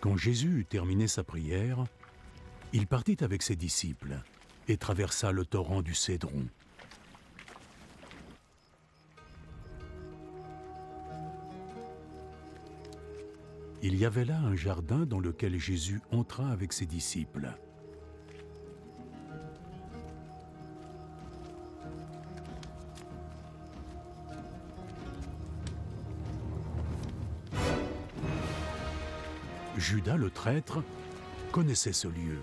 Quand Jésus eut terminé sa prière, il partit avec ses disciples et traversa le torrent du Cédron. Il y avait là un jardin dans lequel Jésus entra avec ses disciples. Judas le traître connaissait ce lieu,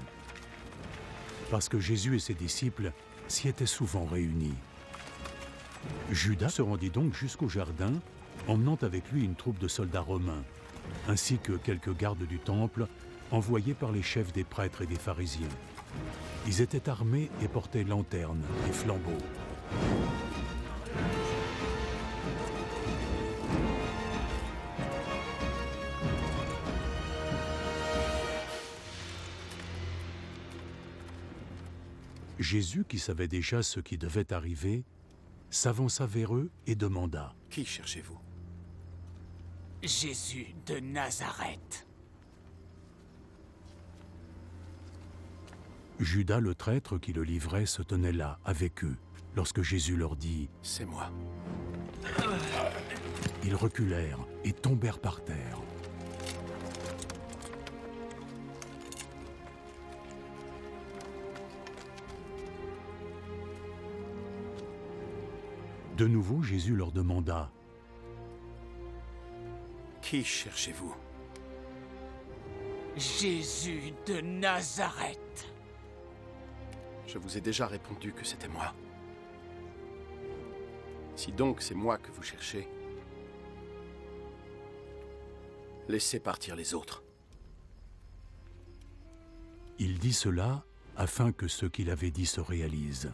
parce que Jésus et ses disciples s'y étaient souvent réunis. Judas se rendit donc jusqu'au jardin, emmenant avec lui une troupe de soldats romains, ainsi que quelques gardes du temple envoyés par les chefs des prêtres et des pharisiens. Ils étaient armés et portaient lanternes et flambeaux. Jésus, qui savait déjà ce qui devait arriver, s'avança vers eux et demanda : « Qui cherchez-vous » ? Jésus de Nazareth. Judas le traître qui le livrait se tenait là, avec eux, lorsque Jésus leur dit : « C'est moi. » Ils reculèrent et tombèrent par terre. De nouveau, Jésus leur demanda : « Qui cherchez-vous » ? Jésus de Nazareth. Je vous ai déjà répondu que c'était moi. Si donc c'est moi que vous cherchez, laissez partir les autres. Il dit cela afin que ce qu'il avait dit se réalise.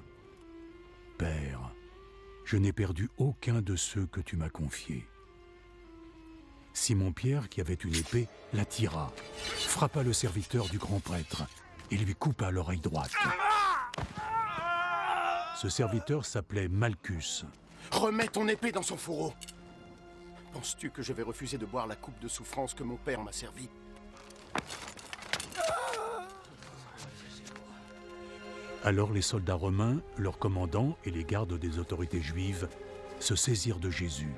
Père, je n'ai perdu aucun de ceux que tu m'as confiés. Simon-Pierre, qui avait une épée, la tira, frappa le serviteur du grand prêtre et lui coupa l'oreille droite. Ce serviteur s'appelait Malchus. Remets ton épée dans son fourreau. Penses-tu que je vais refuser de boire la coupe de souffrance que mon père m'a servie ? Alors les soldats romains, leurs commandants et les gardes des autorités juives se saisirent de Jésus,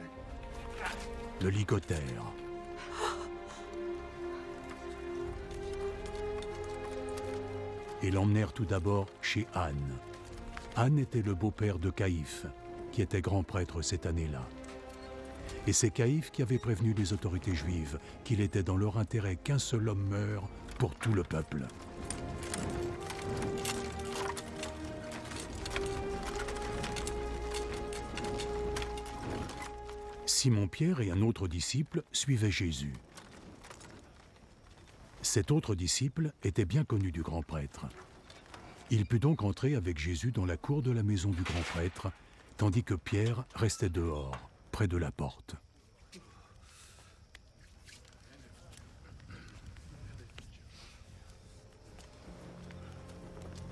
le ligotèrent. Et l'emmenèrent tout d'abord chez Anne. Anne était le beau-père de Caïphe, qui était grand prêtre cette année-là. Et c'est Caïphe qui avait prévenu les autorités juives qu'il était dans leur intérêt qu'un seul homme meure pour tout le peuple. Simon-Pierre et un autre disciple suivaient Jésus. Cet autre disciple était bien connu du grand prêtre. Il put donc entrer avec Jésus dans la cour de la maison du grand prêtre, tandis que Pierre restait dehors, près de la porte.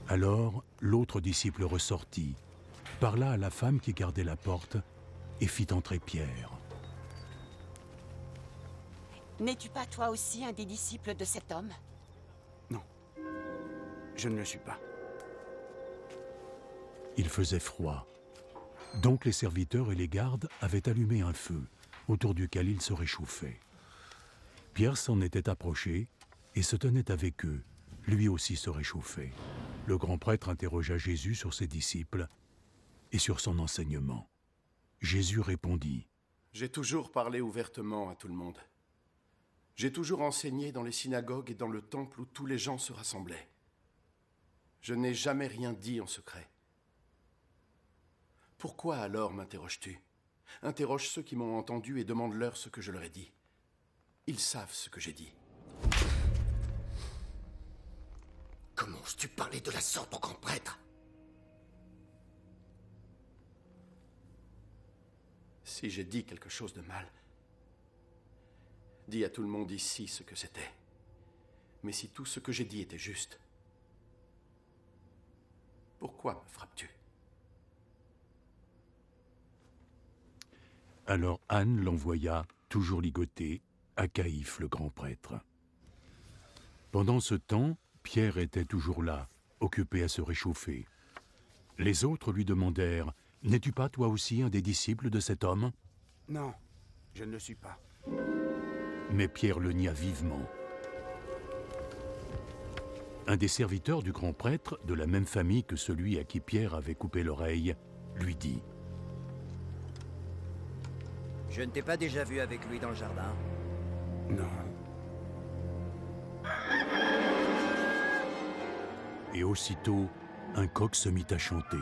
Alors, l'autre disciple ressortit, parla à la femme qui gardait la porte et fit entrer Pierre. N'es-tu pas toi aussi un des disciples de cet homme? Non, je ne le suis pas. Il faisait froid. Donc les serviteurs et les gardes avaient allumé un feu, autour duquel ils se réchauffaient. Pierre s'en était approché et se tenait avec eux, lui aussi se réchauffait. Le grand prêtre interrogea Jésus sur ses disciples et sur son enseignement. Jésus répondit : « J'ai toujours parlé ouvertement à tout le monde. J'ai toujours enseigné dans les synagogues et dans le temple où tous les gens se rassemblaient. Je n'ai jamais rien dit en secret. Pourquoi alors m'interroges-tu? Interroge ceux qui m'ont entendu et demande-leur ce que je leur ai dit. Ils savent ce que j'ai dit. » Comment oses-tu parler de la sorte au grand prêtre? Si j'ai dit quelque chose de mal, dis à tout le monde ici ce que c'était. Mais si tout ce que j'ai dit était juste, pourquoi me frappes-tu? Alors Anne l'envoya, toujours ligoté, à Caïphe le grand prêtre. Pendant ce temps, Pierre était toujours là, occupé à se réchauffer. Les autres lui demandèrent « N'es-tu pas toi aussi un des disciples de cet homme ?» Non, je ne le suis pas. Mais Pierre le nia vivement. Un des serviteurs du grand prêtre, de la même famille que celui à qui Pierre avait coupé l'oreille, lui dit « Je ne t'ai pas déjà vu avec lui dans le jardin ?» Non. Et aussitôt, un coq se mit à chanter.